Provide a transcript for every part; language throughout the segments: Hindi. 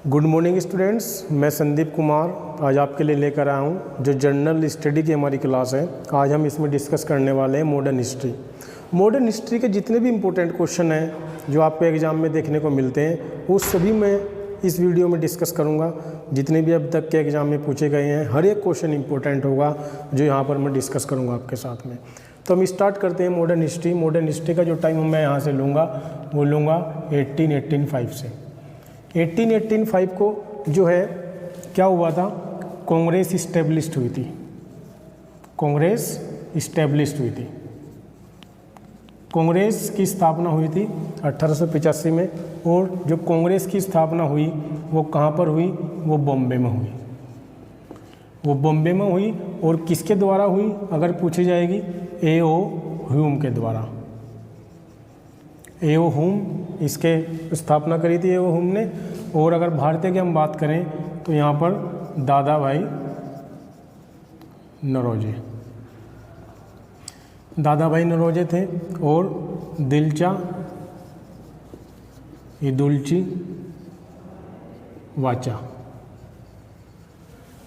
गुड मॉर्निंग स्टूडेंट्स, मैं संदीप कुमार आज आपके लिए लेकर आया हूँ जो जनरल स्टडी की हमारी क्लास है। आज हम इसमें डिस्कस करने वाले हैं मॉडर्न हिस्ट्री। मॉडर्न हिस्ट्री के जितने भी इम्पोर्टेंट क्वेश्चन हैं जो आपको एग्ज़ाम में देखने को मिलते हैं वो सभी मैं इस वीडियो में डिस्कस करूँगा। जितने भी अब तक के एग्ज़ाम में पूछे गए हैं हर एक क्वेश्चन इंपॉर्टेंट होगा जो यहाँ पर मैं डिस्कस करूँगा आपके साथ में। तो हम स्टार्ट करते हैं मॉडर्न हिस्ट्री। मॉडर्न हिस्ट्री का जो टाइम मैं यहाँ से लूँगा वो लूँगा 1885 से। 1885 को जो है क्या हुआ था, कांग्रेस इस्टेब्लिश्ड हुई थी। कांग्रेस इस्टेब्लिश्ड हुई थी। कांग्रेस की स्थापना हुई थी 1885 में। और जो कांग्रेस की स्थापना हुई वो कहाँ पर हुई, वो बॉम्बे में हुई। वो बॉम्बे में हुई और किसके द्वारा हुई अगर पूछी जाएगी, A.O. ह्यूम के द्वारा। A.O. ह्यूम इसके स्थापना करी थी A.O. ह्यूम ने। और अगर भारतीय की हम बात करें तो यहाँ पर दादा भाई नौरोजी, दादा भाई नौरोजी थे। और दिलचा इदुल्ची वाचा।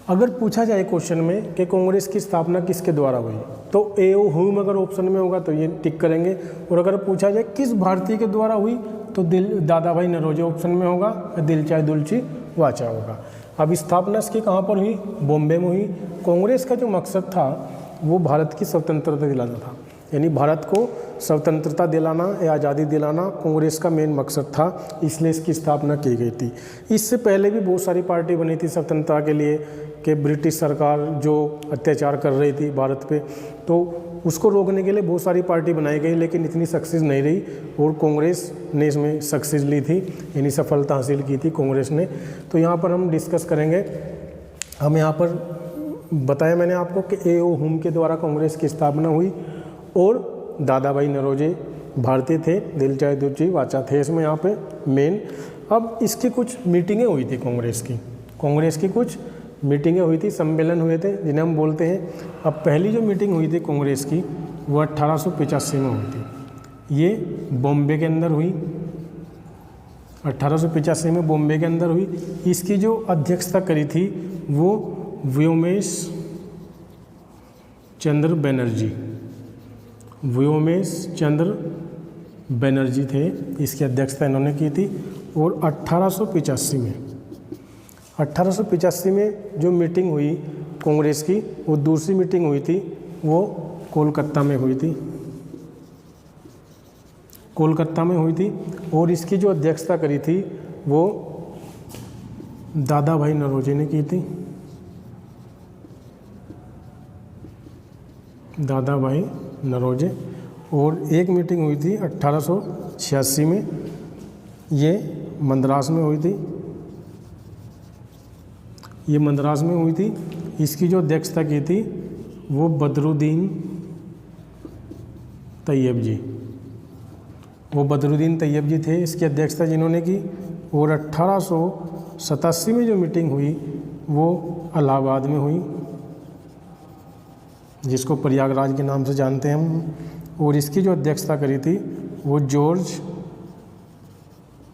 अगर पूछा जाए क्वेश्चन में कि कांग्रेस की स्थापना किसके द्वारा हुई तो A.O. ह्यूम अगर ऑप्शन में होगा तो ये टिक करेंगे। और अगर पूछा जाए किस भारतीय के द्वारा हुई तो दादा भाई नौरोजी ऑप्शन में होगा, दिलचा इदुल्ची वाचा होगा। अब स्थापना इसकी कहाँ पर हुई, बॉम्बे में हुई। कांग्रेस का जो मकसद था वो भारत की स्वतंत्रता दिलाना था, यानी भारत को स्वतंत्रता दिलाना या आज़ादी दिलाना कांग्रेस का मेन मकसद था, इसलिए इसकी स्थापना की गई थी। इससे पहले भी बहुत सारी पार्टी बनी थी स्वतंत्रता के लिए कि ब्रिटिश सरकार जो अत्याचार कर रही थी भारत पे, तो उसको रोकने के लिए बहुत सारी पार्टी बनाई गई, लेकिन इतनी सक्सेस नहीं रही। और कांग्रेस ने इसमें सक्सेस ली थी, यानी सफलता हासिल की थी कांग्रेस ने। तो यहाँ पर हम डिस्कस करेंगे। हम यहाँ पर बताया मैंने आपको कि A.O. ह्यूम के द्वारा कांग्रेस की स्थापना हुई और दादा भाई नौरोजी भारतीय थे, दिलचा इदुल्ची वाचा थे इसमें यहाँ पे मेन। अब इसकी कुछ मीटिंगें हुई थी कांग्रेस की कुछ मीटिंगें हुई थी, सम्मेलन हुए थे जिन्हें हम बोलते हैं। अब पहली जो मीटिंग हुई थी कांग्रेस की वो 1885 में हुई थी। ये बॉम्बे के अंदर हुई, 1885 में बॉम्बे के अंदर हुई। इसकी जो अध्यक्षता करी थी वो व्योमेश चंद्र बनर्जी थे, इसकी अध्यक्षता इन्होंने की थी। और 1885 में जो मीटिंग हुई कांग्रेस की वो दूसरी मीटिंग हुई थी, वो कोलकाता में हुई थी। और इसकी जो अध्यक्षता करी थी वो दादा भाई नौरोजी ने की थी, दादा भाई नौरोजी। और एक मीटिंग हुई थी 1886 में, ये मद्रास में हुई थी। इसकी जो अध्यक्षता की थी वो बदरुद्दीन तैयब जी थे, इसकी अध्यक्षता जिन्होंने की। और 1887 में जो मीटिंग हुई वो इलाहाबाद में हुई, जिसको प्रयागराज के नाम से जानते हैं हम। और इसकी जो अध्यक्षता करी थी वो जॉर्ज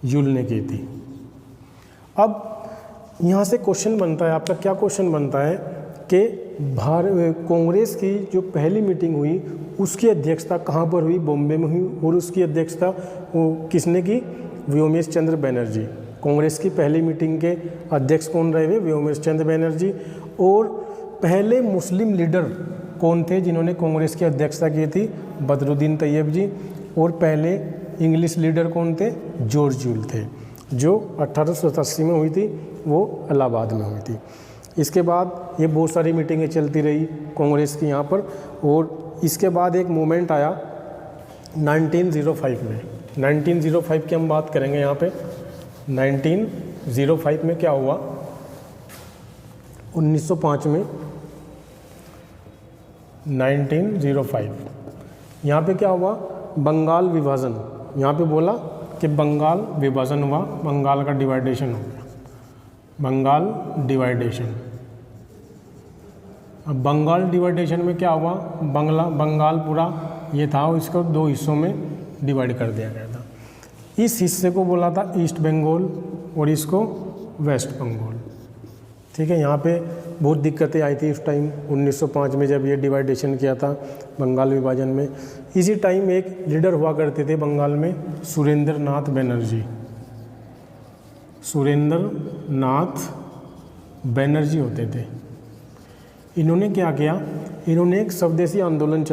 यूल ने की थी। अब यहाँ से क्वेश्चन बनता है, आपका क्या क्वेश्चन बनता है कि कांग्रेस की जो पहली मीटिंग हुई उसकी अध्यक्षता कहाँ पर हुई, बॉम्बे में हुई। और उसकी अध्यक्षता वो किसने की, व्योमेश चंद्र बनर्जी। कांग्रेस की पहली मीटिंग के अध्यक्ष कौन रहे हुए, व्योमेश चंद्र बनर्जी। और पहले मुस्लिम लीडर कौन थे जिन्होंने कांग्रेस की अध्यक्षता की थी, बदरुद्दीन तैयब जी। और पहले इंग्लिश लीडर कौन थे, जॉर्ज यूल थे, जो 1887 में हुई थी, वो इलाहाबाद में हुई थी। इसके बाद ये बहुत सारी मीटिंगें चलती रही कांग्रेस की यहाँ पर। और इसके बाद एक मूवमेंट आया 1905 में। 1905 की हम बात करेंगे यहाँ पे। 1905 में क्या हुआ, 1905 में 1905 यहाँ पे क्या हुआ, बंगाल विभाजन। यहाँ पे बोला कि बंगाल विभाजन हुआ, बंगाल का डिवाइडेशन हो गया, बंगाल डिवाइडेशन। अब बंगाल डिवाइडेशन में क्या हुआ, बंगाल पूरा ये था, इसको दो हिस्सों में डिवाइड कर दिया गया था। इस हिस्से को बोला था ईस्ट बंगाल और इसको वेस्ट बंगाल। ठीक है, यहाँ पे बहुत दिक्कतें आई थी उस टाइम 1905 में जब ये डिवाइडेशन किया था बंगाल विभाजन में। इसी टाइम एक लीडर हुआ करते थे बंगाल में, सुरेंद्र नाथ बनर्जी। सुरेंद्र नाथ बनर्जी होते थे। इन्होंने क्या किया, इन्होंने एक स्वदेशी आंदोलन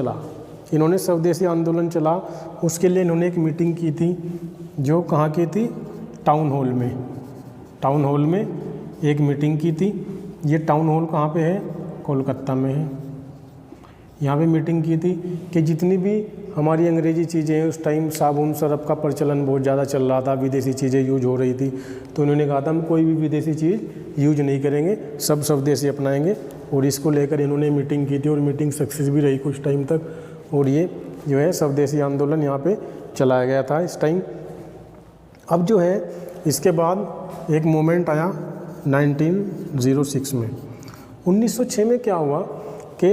चला। उसके लिए इन्होंने एक मीटिंग की थी, जो कहाँ की थी, टाउन हॉल में एक मीटिंग की थी। ये टाउन हॉल कहाँ पे है, कोलकाता में है। यहाँ पे मीटिंग की थी कि जितनी भी हमारी अंग्रेज़ी चीज़ें हैं, उस टाइम साबुन सरफ का प्रचलन बहुत ज़्यादा चल रहा था, विदेशी चीज़ें यूज हो रही थी। तो इन्होंने कहा था हम कोई भी विदेशी चीज़ यूज नहीं करेंगे, सब स्वदेशी अपनाएंगे। और इसको लेकर इन्होंने मीटिंग की थी और मीटिंग सक्सेस भी रही कुछ टाइम तक। और ये जो है स्वदेशी आंदोलन यहाँ पे चलाया गया था इस टाइम। अब जो है इसके बाद एक मोमेंट आया 1906 में। 1906 में क्या हुआ कि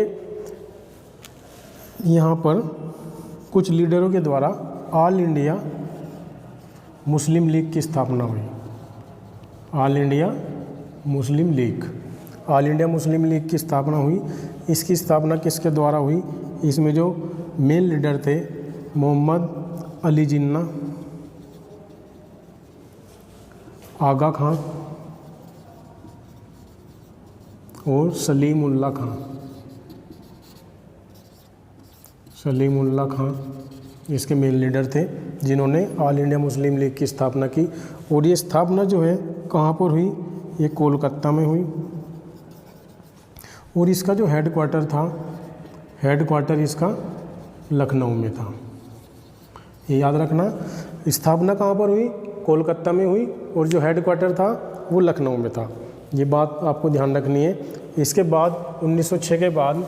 यहाँ पर कुछ लीडरों के द्वारा ऑल इंडिया मुस्लिम लीग की स्थापना हुई। ऑल इंडिया मुस्लिम लीग की स्थापना हुई। इसकी स्थापना किसके द्वारा हुई, इसमें जो मेन लीडर थे मोहम्मद अली जिन्ना, आगा खां और सलीमुल्लाह खां इसके मेन लीडर थे, जिन्होंने ऑल इंडिया मुस्लिम लीग की स्थापना की। और ये स्थापना जो है कहाँ पर हुई, ये कोलकाता में हुई। और इसका जो हेडक्वार्टर इसका लखनऊ में था। ये याद रखना, स्थापना कहाँ पर हुई, कोलकाता में हुई, और जो हेडक्वार्टर था वो लखनऊ में था। ये बात आपको ध्यान रखनी है। इसके बाद 1906 के बाद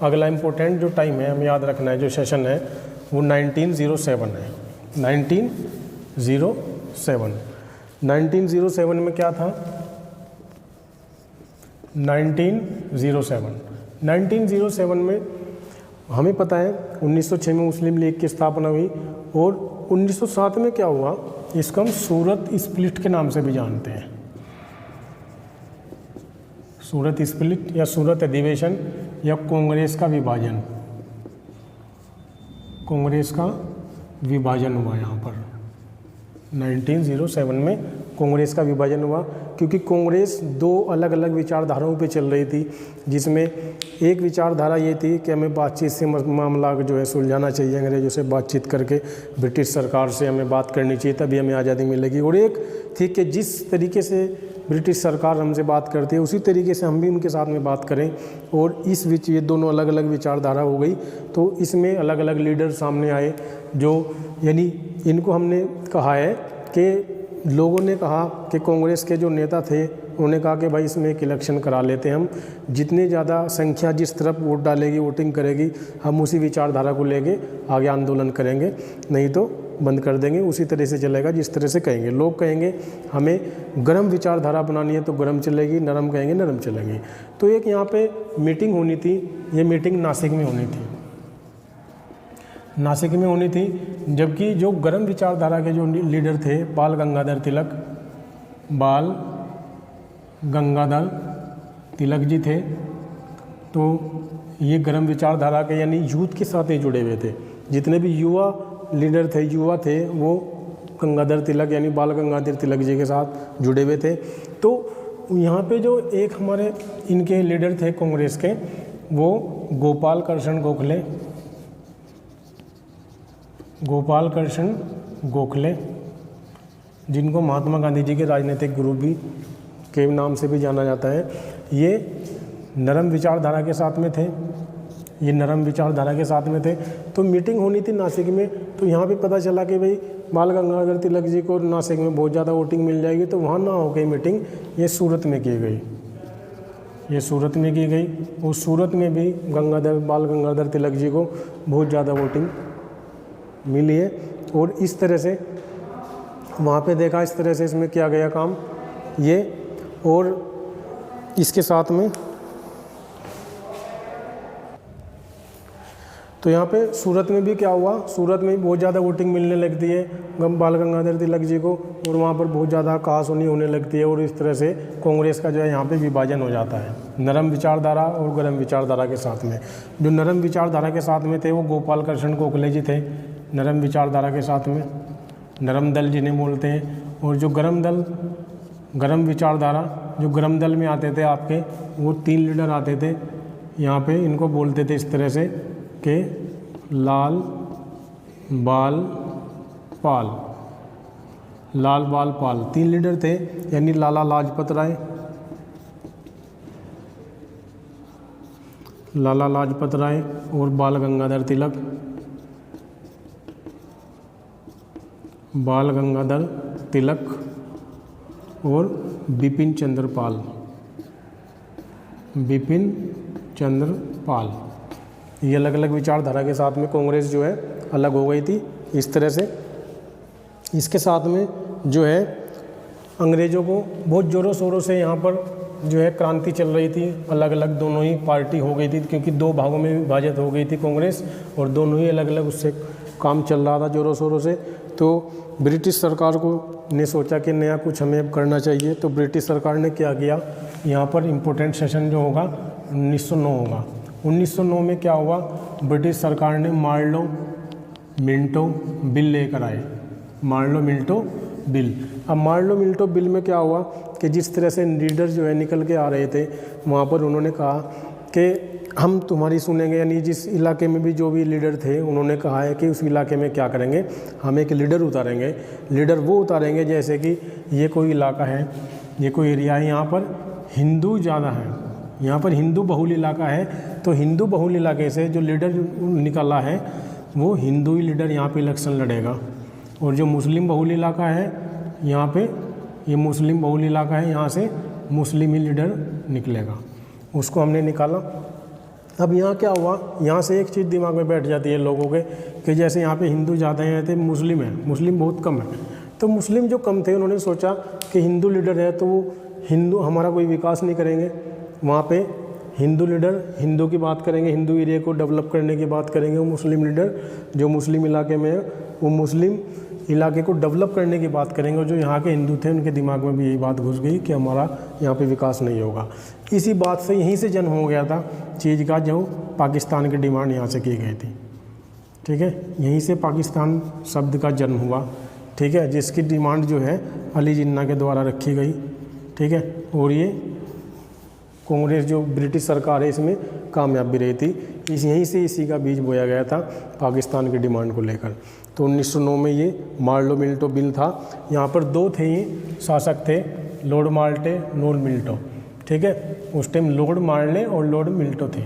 अगला इम्पोर्टेंट जो टाइम है हमें याद रखना है, जो सेशन है वो 1907 है। 1907 में क्या था, 1907 में हमें पता है 1906 में मुस्लिम लीग की स्थापना हुई। और 1907 में क्या हुआ, इसको हम सूरत स्प्लिट के नाम से भी जानते हैं। सूरत स्प्लिट या सूरत अधिवेशन या कांग्रेस का विभाजन हुआ यहाँ पर 1907 में कांग्रेस का विभाजन हुआ, क्योंकि कांग्रेस दो अलग अलग विचारधाराओं पे चल रही थी। जिसमें एक विचारधारा ये थी कि हमें बातचीत से मामला जो है सुलझाना चाहिए, अंग्रेजों से बातचीत करके ब्रिटिश सरकार से हमें बात करनी चाहिए, तभी हमें आज़ादी मिलेगी। और एक थी कि जिस तरीके से ब्रिटिश सरकार हमसे बात करती है उसी तरीके से हम भी उनके साथ में बात करें। और इस बीच ये दोनों अलग अलग विचारधारा हो गई। तो इसमें अलग अलग लीडर सामने आए, जो यानी इनको हमने कहा है कि लोगों ने कहा कि कांग्रेस के जो नेता थे उन्होंने कहा कि भाई इसमें एक इलेक्शन करा लेते हैं हम, जितनी ज़्यादा संख्या जिस तरफ वोट डालेगी, वोटिंग करेगी, हम उसी विचारधारा को लेके आगे आंदोलन करेंगे, नहीं तो बंद कर देंगे। उसी तरह से चलेगा जिस तरह से कहेंगे। लोग कहेंगे हमें गर्म विचारधारा बनानी है तो गर्म चलेगी, नरम कहेंगे नरम चलेगी। तो एक यहाँ पे मीटिंग होनी थी, ये मीटिंग नासिक में होनी थी। जबकि जो गर्म विचारधारा के जो लीडर थे बाल गंगाधर तिलक जी थे। तो ये गर्म विचारधारा के यानी यूथ के साथ ही जुड़े हुए थे। जितने भी युवा थे वो गंगाधर तिलक यानी बाल गंगाधर तिलक जी के साथ जुड़े हुए थे। तो यहाँ पे जो एक हमारे इनके लीडर थे कांग्रेस के, वो गोपाल कृष्ण गोखले, जिनको महात्मा गांधी जी के राजनीतिक गुरु भी के नाम से भी जाना जाता है। ये नरम विचारधारा के साथ में थे। तो मीटिंग होनी थी नासिक में। तो यहाँ पे पता चला कि भाई बाल गंगाधर तिलक जी को नासिक में बहुत ज़्यादा वोटिंग मिल जाएगी, तो वहाँ ना हो गई मीटिंग, ये सूरत में की गई। और सूरत में भी बाल गंगाधर तिलक जी को बहुत ज़्यादा वोटिंग मिली है। और इस तरह से वहाँ पे देखा, इस तरह से इसमें किया गया काम ये। और इसके साथ में तो यहाँ पे सूरत में भी क्या हुआ, सूरत में भी बहुत ज़्यादा वोटिंग मिलने लगती है बाल गंगाधर तिलक जी को, और वहाँ पर बहुत ज़्यादा कहासुनी होने लगती है, और इस तरह से कांग्रेस का जो है यहाँ पे विभाजन हो जाता है नरम विचारधारा और गर्म विचारधारा के साथ में। जो नरम विचारधारा के साथ में थे वो गोपाल कृष्ण गोखले जी थे, नरम विचारधारा के साथ में, नरम दल जिन्हें बोलते हैं। और जो गर्म विचारधारा, जो गर्म दल में आते थे आपके, वो 3 लीडर आते थे यहाँ पे, इनको बोलते थे इस तरह से कि लाल बाल पाल, लाल बाल पाल 3 लीडर थे, यानी लाला लाजपत राय, लाला लाजपत राय और बाल गंगाधर तिलक, बाल गंगाधर तिलक और बिपिन चंद्र पाल, बिपिन चंद्र पाल। ये अलग अलग विचारधारा के साथ में कांग्रेस जो है अलग हो गई थी इस तरह से। इसके साथ में जो है अंग्रेज़ों को बहुत ज़ोरों शोरों से यहाँ पर जो है क्रांति चल रही थी, अलग अलग दोनों ही पार्टी हो गई थी, क्योंकि 2 भागों में विभाजित हो गई थी कांग्रेस, और दोनों ही अलग अलग उससे काम चल रहा था ज़ोरों शोरों से। तो ब्रिटिश सरकार को ने सोचा कि नया कुछ हमें अब करना चाहिए, तो ब्रिटिश सरकार ने क्या किया, यहाँ पर इम्पोर्टेंट सेशन जो होगा 1909 होगा। 1909 में क्या हुआ, ब्रिटिश सरकार ने मार्लो मिंटो बिल लेकर आए, मार्लो मिंटो बिल। अब मार्लो मिंटो बिल में क्या हुआ कि जिस तरह से लीडर जो है निकल के आ रहे थे, वहाँ पर उन्होंने कहा कि हम तुम्हारी सुनेंगे, यानी जिस इलाके में भी जो भी लीडर थे उन्होंने कहा है कि उस इलाके में क्या करेंगे, हम एक लीडर उतारेंगे। लीडर वो उतारेंगे जैसे कि ये कोई इलाका है, ये कोई एरिया है, यहाँ पर हिंदू ज़्यादा है, यहाँ पर हिंदू बहुल इलाका है, तो हिंदू बहुल इलाके से जो लीडर निकला है वो हिंदू ही लीडर यहाँ पे इलेक्शन लड़ेगा। और जो मुस्लिम बहुल इलाका है यहाँ पे, ये मुस्लिम बहुल इलाका है, यहाँ से मुस्लिम ही लीडर निकलेगा, उसको हमने निकाला। अब यहाँ क्या हुआ, यहाँ से एक चीज़ दिमाग में बैठ जाती है लोगों के कि जैसे यहाँ पे हिंदू ज़्यादा हैं थे, मुस्लिम है, मुस्लिम बहुत कम है। तो मुस्लिम जो कम थे उन्होंने सोचा कि हिंदू लीडर है तो वो हिंदू हमारा कोई विकास नहीं करेंगे, वहाँ पे हिंदू लीडर हिंदू की बात करेंगे, हिंदू एरिया को डेवलप करने की बात करेंगे। वो मुस्लिम लीडर जो मुस्लिम इलाके में है वो मुस्लिम इलाके को डेवलप करने की बात करेंगे। और जो यहाँ के हिंदू थे उनके दिमाग में भी यही बात घुस गई कि हमारा यहाँ पे विकास नहीं होगा। इसी बात से यहीं से जन्म हो गया था चीज़ का, जो पाकिस्तान की डिमांड यहाँ से की गई थी। ठीक है, यहीं से पाकिस्तान शब्द का जन्म हुआ। ठीक है, जिसकी डिमांड जो है अली जिन्ना के द्वारा रखी गई। ठीक है, और ये कांग्रेस जो ब्रिटिश सरकार है इसमें कामयाब भी रही थी। यहीं से इसी का बीज बोया गया था पाकिस्तान की डिमांड को लेकर। तो 1909 में ये मार्लो मिल्टो बिल था। यहाँ पर 2 थे ये शासक थे, लॉर्ड मार्टे, लॉर्ड मिल्टो। ठीक है, उस टाइम लॉर्ड मार्ले और लॉर्ड मिल्टो थे।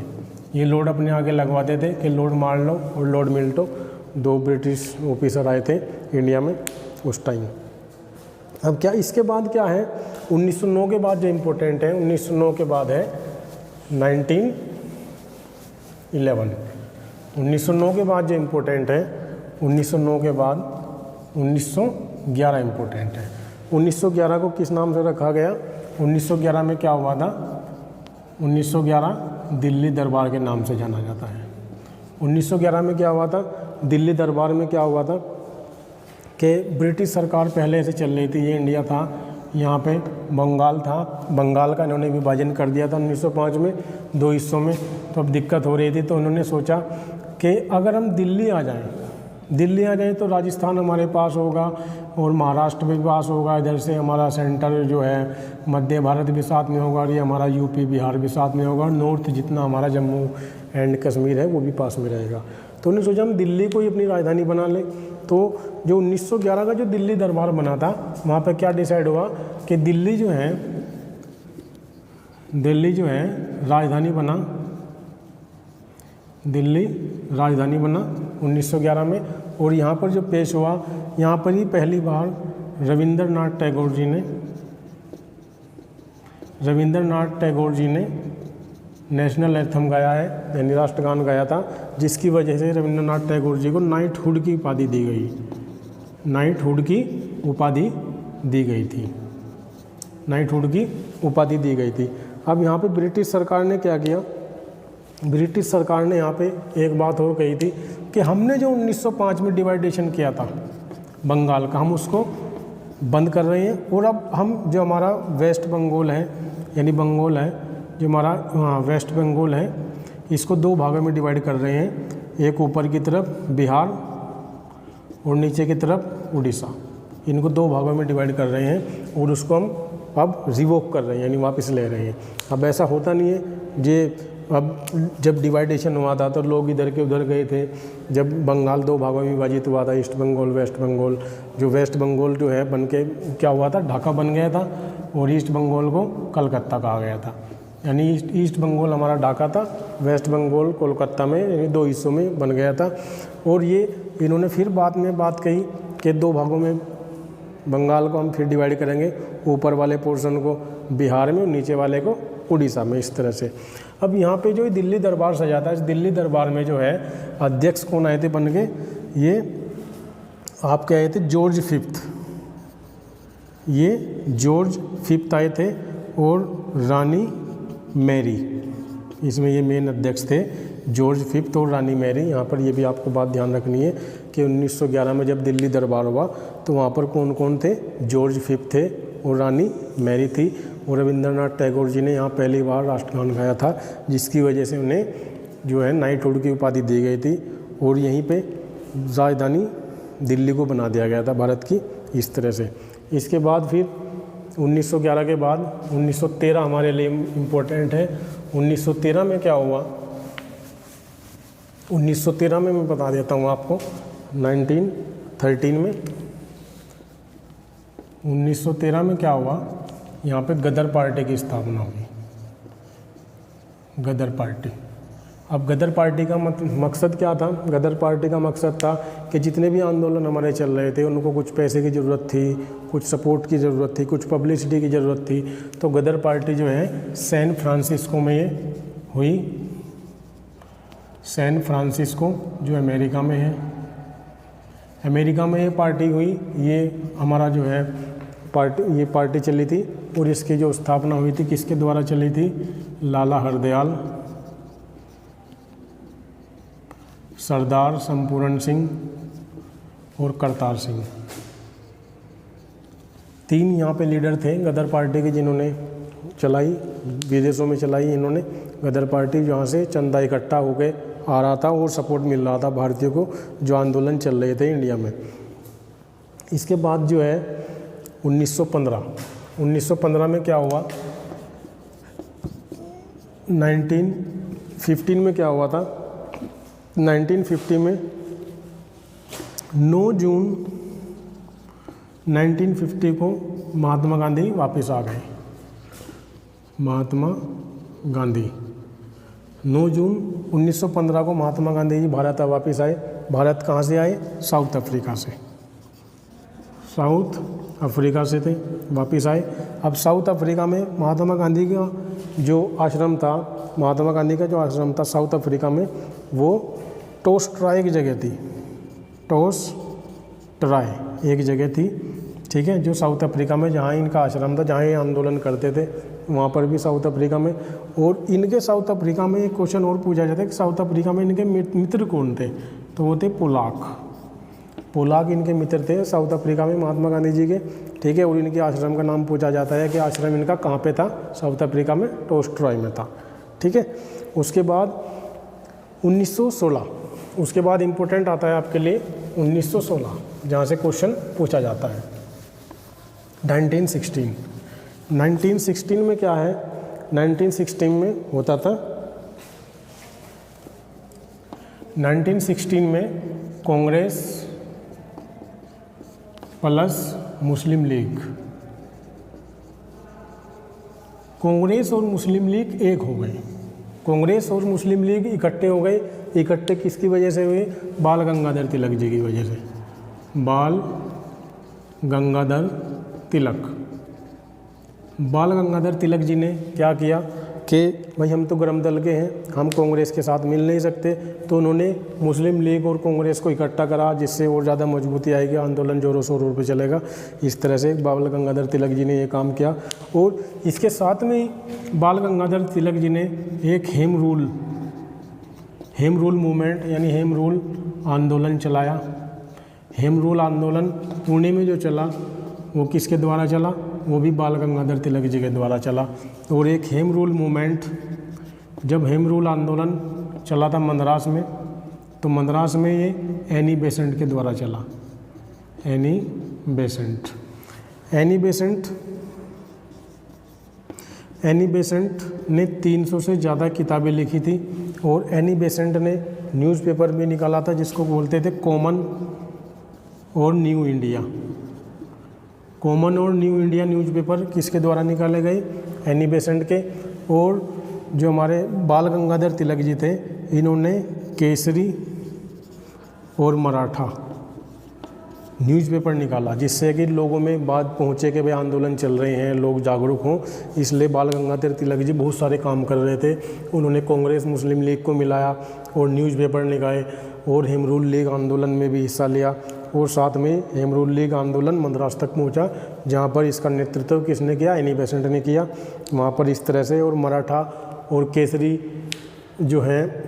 ये लॉर्ड अपने आगे लगवाते थे कि लॉर्ड मार्लो और लॉर्ड मिल्टो 2 ब्रिटिश ऑफिसर आए थे इंडिया में उस टाइम। अब क्या इसके बाद क्या है, 1909 के बाद जो इम्पोर्टेंट है, 1909 के बाद है 1911। 1909 के बाद जो इम्पोर्टेंट है, 1909 के बाद 1911 इम्पोर्टेंट है। 1911 को किस नाम से रखा गया, 1911 में क्या हुआ था, 1911 दिल्ली दरबार के नाम से जाना जाता है। 1911 में क्या हुआ था, दिल्ली दरबार में क्या हुआ था कि ब्रिटिश सरकार पहले से चल रही थी, ये इंडिया था, यहाँ पे बंगाल था, बंगाल का इन्होंने विभाजन कर दिया था 1905 में 2 हिस्सों में। तो अब दिक्कत हो रही थी, तो उन्होंने सोचा कि अगर हम दिल्ली आ जाएं तो राजस्थान हमारे पास होगा और महाराष्ट्र भी पास होगा, इधर से हमारा सेंटर जो है मध्य भारत भी साथ में होगा, और ये हमारा यूपी बिहार भी साथ में होगा, नॉर्थ जितना हमारा जम्मू एंड कश्मीर है वो भी पास में रहेगा। तो उन्होंने सोचा हम दिल्ली को ही अपनी राजधानी बना लें। तो जो 1911 का जो दिल्ली दरबार बना था, वहाँ पर क्या डिसाइड हुआ कि दिल्ली जो है राजधानी बना, दिल्ली राजधानी बना 1911 में। और यहाँ पर जो पेश हुआ, यहाँ पर ही पहली बार रविंद्रनाथ टैगोर जी ने नेशनल एंथम गाया है, यानी राष्ट्रगान गाया था, जिसकी वजह से रविंद्रनाथ टैगोर जी को नाइटहुड की उपाधि दी गई, नाइटहुड की उपाधि दी गई थी, नाइटहुड की उपाधि दी गई थी। अब यहाँ पे ब्रिटिश सरकार ने क्या किया ब्रिटिश सरकार ने यहाँ पे एक बात और कही थी कि हमने जो 1905 में डिवाइडेशन किया था बंगाल का, हम उसको बंद कर रहे हैं और अब हम जो हमारा वेस्ट बंगाल है, यानी बंगाल है जो हमारा वेस्ट बंगाल है, इसको दो भागों में डिवाइड कर रहे हैं, एक ऊपर की तरफ बिहार और नीचे की तरफ उड़ीसा, इनको दो भागों में डिवाइड कर रहे हैं और उसको हम अब रिवोक कर रहे हैं, यानी वापस ले रहे हैं। अब ऐसा होता नहीं है जे अब जब डिवाइडेशन हुआ था तो लोग इधर के उधर गए थे, जब बंगाल दो भागों में विभाजित हुआ था, ईस्ट बंगाल वेस्ट बंगाल, जो वेस्ट बंगाल जो है बन के क्या हुआ था, ढाका बन गया था और ईस्ट बंगाल को कलकत्ता कहा गया था, यानी ईस्ट बंगाल हमारा ढाका था, वेस्ट बंगाल कोलकाता में, यानी दो हिस्सों में बन गया था। और ये इन्होंने फिर बाद में बात कही कि दो भागों में बंगाल को हम फिर डिवाइड करेंगे, ऊपर वाले पोर्शन को बिहार में और नीचे वाले को उड़ीसा में, इस तरह से। अब यहाँ पे जो दिल्ली दरबार सजा था, इस दिल्ली दरबार में जो है अध्यक्ष कौन आए थे बन के, ये आपके आए थे जॉर्ज फिफ्थ, ये जॉर्ज फिफ्थ आए थे और रानी मैरी, इसमें ये मेन अध्यक्ष थे जॉर्ज फिफ्थ और रानी मैरी। यहाँ पर ये भी आपको बात ध्यान रखनी है कि 1911 में जब दिल्ली दरबार हुआ तो वहाँ पर कौन कौन थे, जॉर्ज फिफ्थ थे और रानी मैरी थी। और रविंद्रनाथ टैगोर जी ने यहाँ पहली बार राष्ट्रगान गाया था, जिसकी वजह से उन्हें जो है नाइटहुड की उपाधि दी गई थी और यहीं पे राजधानी दिल्ली को बना दिया गया था भारत की, इस तरह से। इसके बाद फिर 1911 के बाद 1913 हमारे लिए इम्पोर्टेंट है। 1913 में क्या हुआ, 1913 में मैं बता देता हूँ आपको, 1913 में 1913 में क्या हुआ, यहाँ पे गदर पार्टी की स्थापना हुई, गदर पार्टी। अब गदर पार्टी का मकसद क्या था, गदर पार्टी का मकसद था कि जितने भी आंदोलन हमारे चल रहे थे उनको कुछ पैसे की ज़रूरत थी, कुछ सपोर्ट की ज़रूरत थी, कुछ पब्लिसिटी की ज़रूरत थी, तो गदर पार्टी जो है सैन फ्रांसिस्को में ये हुई, सैन फ्रांसिस्को जो अमेरिका में है, अमेरिका में ये पार्टी हुई। ये हमारा जो है ये पार्टी चली थी और इसकी जो स्थापना हुई थी किसके द्वारा चली थी, लाला हरदयाल, सरदार संपूर्ण सिंह और करतार सिंह, तीन यहाँ पे लीडर थे गदर पार्टी के जिन्होंने चलाई, विदेशों में चलाई इन्होंने गदर पार्टी, जहाँ से चंदा इकट्ठा होकर आ रहा था और सपोर्ट मिल रहा था भारतीयों को जो आंदोलन चल रहे थे इंडिया में। इसके बाद जो है 1915 में क्या हुआ, 1915 में क्या हुआ था, 1950 में 9 जून 1950 को महात्मा गांधी वापस आ गए, महात्मा गांधी 9 जून 1915 को महात्मा गांधी जी भारत वापस आए। भारत कहाँ से आए, साउथ अफ्रीका से, साउथ अफ्रीका से थे, वापस आए। अब साउथ अफ्रीका में महात्मा गांधी का जो आश्रम था, महात्मा गांधी का जो आश्रम था साउथ अफ्रीका में, वो टोस ट्राई की जगह थी, टोस ट्राई एक जगह थी, ठीक है, जो साउथ अफ्रीका में जहाँ इनका आश्रम था, जहाँ ये आंदोलन करते थे, वहाँ पर भी साउथ अफ्रीका में। और इनके साउथ अफ्रीका में एक क्वेश्चन और पूछा जाता है कि साउथ अफ्रीका में इनके मित्र कौन थे, तो वो थे पोलाक, पोलाक इनके मित्र थे साउथ अफ्रीका में महात्मा गांधी जी के, ठीक है। और इनके आश्रम का नाम पूछा जाता है कि आश्रम इनका कहाँ पे था, साउथ अफ्रीका में टोस ट्राई में था, ठीक है। उसके बाद 1916, उसके बाद इम्पोर्टेंट आता है आपके लिए 1916, जहाँ से क्वेश्चन पूछा जाता है। 1916 में क्या है, 1916 में होता था, 1916 में कांग्रेस प्लस मुस्लिम लीग, कांग्रेस और मुस्लिम लीग एक हो गए, कांग्रेस और मुस्लिम लीग इकट्ठे हो गए। इकट्ठे किसकी वजह से हुए, बाल गंगाधर तिलक जी की वजह से, बाल गंगाधर तिलक, बाल गंगाधर तिलक जी ने क्या किया कि भाई हम तो गरम दल के हैं, हम कांग्रेस के साथ मिल नहीं सकते, तो उन्होंने मुस्लिम लीग और कांग्रेस को इकट्ठा करा, जिससे और ज़्यादा मजबूती आएगी, आंदोलन जोरों शोरों पे चलेगा। इस तरह से बाल गंगाधर तिलक जी ने ये काम किया। और इसके साथ में ही बाल गंगाधर तिलक जी ने एक हेम रूल हेम रूल मूवमेंट यानी हेम रूल आंदोलन चलाया। हेम रूल आंदोलन पुणे में जो चला वो किसके द्वारा चला? वो भी बाल गंगाधर तिलक जी के द्वारा चला। और एक हेम रूल मूवमेंट, जब हेम रूल आंदोलन चला था मद्रास में, तो मद्रास में ये एनी बेसेंट के द्वारा चला। एनी बेसेंट ने 300 से ज़्यादा किताबें लिखी थी। और एनी बेसेंट ने न्यूज़पेपर भी निकाला था जिसको बोलते थे कॉमन और न्यू इंडिया। कॉमन और न्यू इंडिया न्यूज़पेपर किसके द्वारा निकाले गए? एनी बेसेंट के। और जो हमारे बाल गंगाधर तिलक जी थे, इन्होंने केसरी और मराठा न्यूज़पेपर निकाला, जिससे कि लोगों में बात पहुँचे कि भाई आंदोलन चल रहे हैं, लोग जागरूक हों। इसलिए बाल गंगाधर तिलक जी बहुत सारे काम कर रहे थे। उन्होंने कांग्रेस मुस्लिम लीग को मिलाया और न्यूज़पेपर निकाले, और हेम रूल लीग आंदोलन में भी हिस्सा लिया। और साथ में हेम रूल लीग आंदोलन मद्रास तक पहुंचा, जहां पर इसका नेतृत्व किसने किया? एनी बेसेंट ने किया। वहां पर इस तरह से, और मराठा और केसरी जो है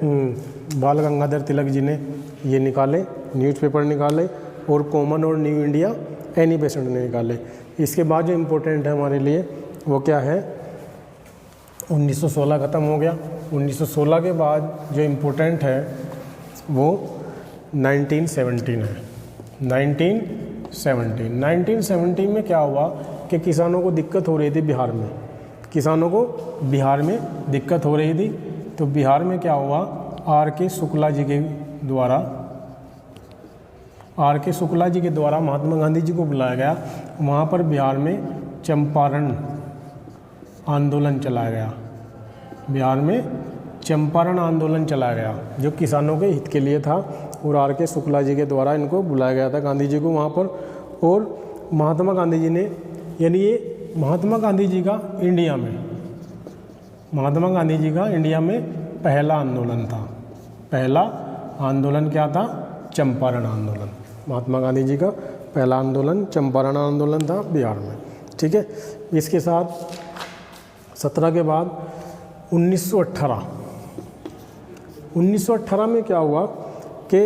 बाल गंगाधर तिलक जी ने ये निकाले, न्यूज़पेपर निकाले। और कॉमन और न्यू इंडिया एनी बेसेंट ने निकाले। इसके बाद जो इम्पोर्टेंट है हमारे लिए वो क्या है? 1916 ख़त्म हो गया। 1916 के बाद जो इम्पोर्टेंट है वो 1917 है। 1917 में क्या हुआ कि किसानों को दिक्कत हो रही थी बिहार में। किसानों को बिहार में दिक्कत हो रही थी, तो बिहार में क्या हुआ? आर के शुक्ला जी के द्वारा महात्मा गांधी जी को बुलाया गया। वहाँ पर बिहार में चंपारण आंदोलन चलाया गया। बिहार में चंपारण आंदोलन चलाया गया, जो किसानों के हित के लिए था। और आर के शुक्ला जी के द्वारा इनको बुलाया गया था, गांधी जी को, वहाँ पर। और महात्मा गांधी जी ने, यानी ये महात्मा गांधी जी का इंडिया में पहला आंदोलन था। पहला आंदोलन क्या था? चंपारण आंदोलन। महात्मा गांधी जी का पहला आंदोलन चंपारण आंदोलन था बिहार में। ठीक है। इसके साथ 17 के बाद 1918 में क्या हुआ कि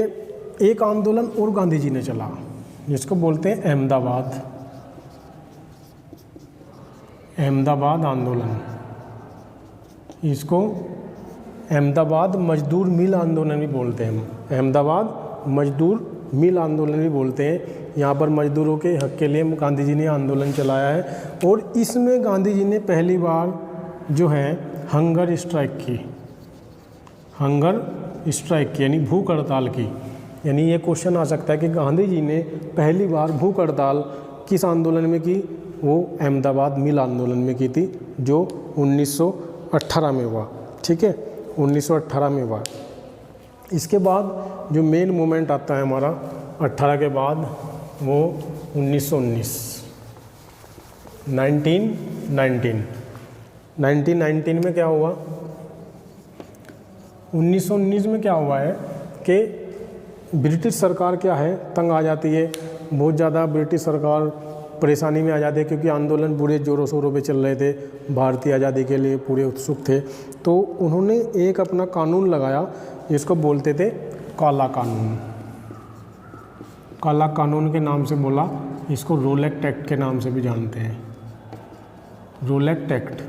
एक आंदोलन और गांधी जी ने चला, जिसको बोलते हैं अहमदाबाद आंदोलन। इसको अहमदाबाद मजदूर मिल आंदोलन भी बोलते हैं। अहमदाबाद मजदूर मिल आंदोलन भी बोलते हैं। यहाँ पर मजदूरों के हक के लिए गांधी जी ने आंदोलन चलाया है। और इसमें गांधी जी ने पहली बार जो है हंगर स्ट्राइक की, यानी भूख हड़ताल की। यानी ये क्वेश्चन आ सकता है कि गांधी जी ने पहली बार भूख हड़ताल किस आंदोलन में की? वो अहमदाबाद मिल आंदोलन में की थी, जो 1918 में हुआ। ठीक है, 1918 में हुआ। इसके बाद जो मेन मूवमेंट आता है हमारा 18 के बाद, वो 1919 में क्या हुआ? 1919 में क्या हुआ है कि ब्रिटिश सरकार क्या है, तंग आ जाती है। बहुत ज़्यादा ब्रिटिश सरकार परेशानी में आ जाती है, क्योंकि आंदोलन पूरे ज़ोरों शोरों पे चल रहे थे, भारतीय आज़ादी के लिए पूरे उत्सुक थे। तो उन्होंने एक अपना कानून लगाया, जिसको बोलते थे काला कानून। काला कानून के नाम से बोला, इसको रोलेक्ट एक्ट के नाम से भी जानते हैं। रोलेक्ट एक्ट।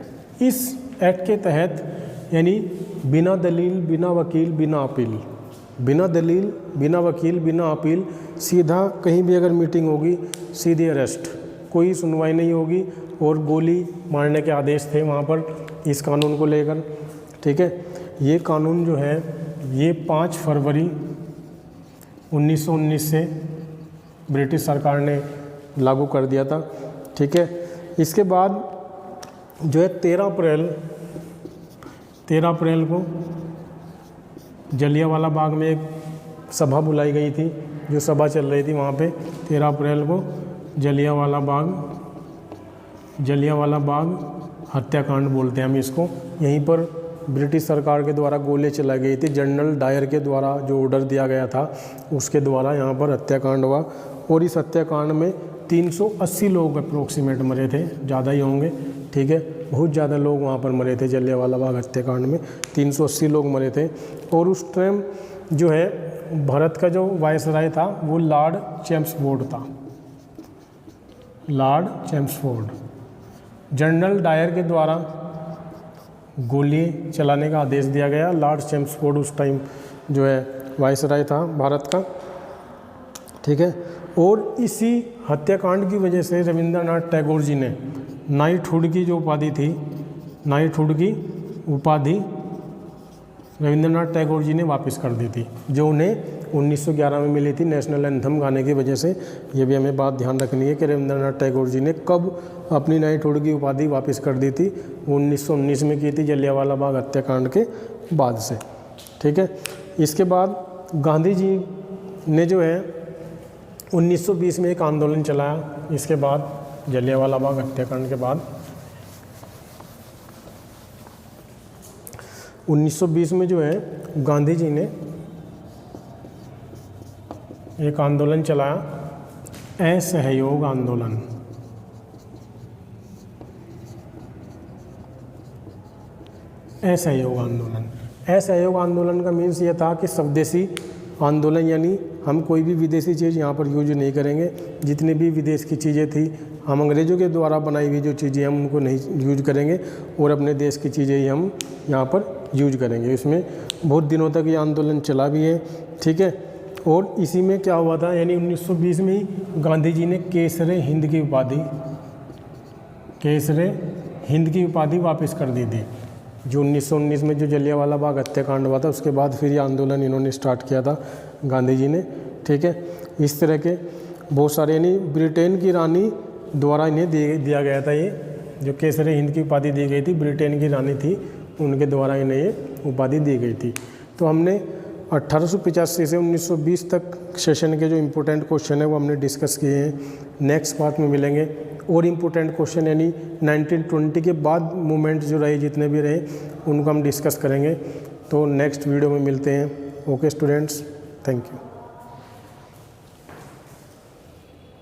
इस एक्ट के तहत, यानी बिना दलील, बिना वकील, बिना अपील, बिना दलील, बिना वकील, बिना अपील, सीधा कहीं भी अगर मीटिंग होगी, सीधे अरेस्ट, कोई सुनवाई नहीं होगी। और गोली मारने के आदेश थे वहाँ पर इस कानून को लेकर। ठीक है, ये कानून जो है ये 5 फरवरी 1919 से ब्रिटिश सरकार ने लागू कर दिया था। ठीक है, इसके बाद जो है 13 अप्रैल को जलियांवाला बाग में एक सभा बुलाई गई थी, जो सभा चल रही थी वहाँ पे 13 अप्रैल को जलियांवाला बाग हत्याकांड बोलते हैं हम इसको। यहीं पर ब्रिटिश सरकार के द्वारा गोली चलाई गई थी। जनरल डायर के द्वारा जो ऑर्डर दिया गया था, उसके द्वारा यहाँ पर हत्याकांड हुआ। और इस हत्याकांड में 380 लोग अप्रोक्सीमेट मरे थे, ज़्यादा ही होंगे, ठीक है। बहुत ज़्यादा लोग वहाँ पर मरे थे जलियांवाला बाग हत्याकांड में, 380 लोग मरे थे। और उस टाइम जो है भारत का जो वायसराय था वो लॉर्ड चैम्सफोर्ड था, लॉर्ड चैम्सफोर्ड। जनरल डायर के द्वारा गोली चलाने का आदेश दिया गया। लॉर्ड चैम्सफोर्ड उस टाइम जो है वायसराय था भारत का, ठीक है। और इसी हत्याकांड की वजह से रविंद्रनाथ टैगोर जी ने नाइटहुड की जो उपाधि थी, नाइटहुड की उपाधि रविंद्रनाथ टैगोर जी ने वापस कर दी थी, जो उन्हें 1911 में मिली थी नेशनल एंथम गाने की वजह से। ये भी हमें बात ध्यान रखनी है कि रविंद्रनाथ टैगोर जी ने कब अपनी नाइटहुड की उपाधि वापस कर दी थी। वो 1919 में की थी जलियांवाला बाग हत्याकांड के बाद से, ठीक है। इसके बाद गांधी जी ने जो है 1920 में एक आंदोलन चलाया। इसके बाद जलियांवाला बाग हत्याकांड के बाद 1920 में जो है गांधी जी ने एक आंदोलन चलाया, असहयोग आंदोलन। असहयोग आंदोलन, असहयोग आंदोलन का मीन्स ये था कि स्वदेशी आंदोलन, यानी हम कोई भी विदेशी चीज़ यहाँ पर यूज नहीं करेंगे। जितनी भी विदेश की चीज़ें थी, हम अंग्रेज़ों के द्वारा बनाई हुई जो चीज़ें हम उनको नहीं यूज करेंगे और अपने देश की चीज़ें ही हम यहाँ पर यूज करेंगे। इसमें बहुत दिनों तक ये आंदोलन चला भी है, ठीक है। और इसी में क्या हुआ था, यानी 1920 में ही गांधी जी ने केसरे हिंद की उपाधि, केसरे हिंद की उपाधि वापस कर दी थी। जो 1919 में जो जलियांवाला बाग हत्याकांड हुआ था उसके बाद फिर ये आंदोलन इन्होंने स्टार्ट किया था गांधी जी ने, ठीक है। इस तरह के बहुत सारे, यानी ब्रिटेन की रानी द्वारा इन्हें दिया गया था ये जो केसरे हिंद की उपाधि दी गई थी, ब्रिटेन की रानी थी उनके द्वारा इन्हें ये उपाधि दी गई थी। तो हमने 1885 से 1920 तक सेशन के जो इम्पोर्टेंट क्वेश्चन है वो हमने डिस्कस किए हैं। नेक्स्ट पार्ट में मिलेंगे और इम्पोर्टेंट क्वेश्चन, यानी 1920 के बाद मूवमेंट जो रहे, जितने भी रहे, उनको हम डिस्कस करेंगे। तो नेक्स्ट वीडियो में मिलते हैं। Okay students, thank you.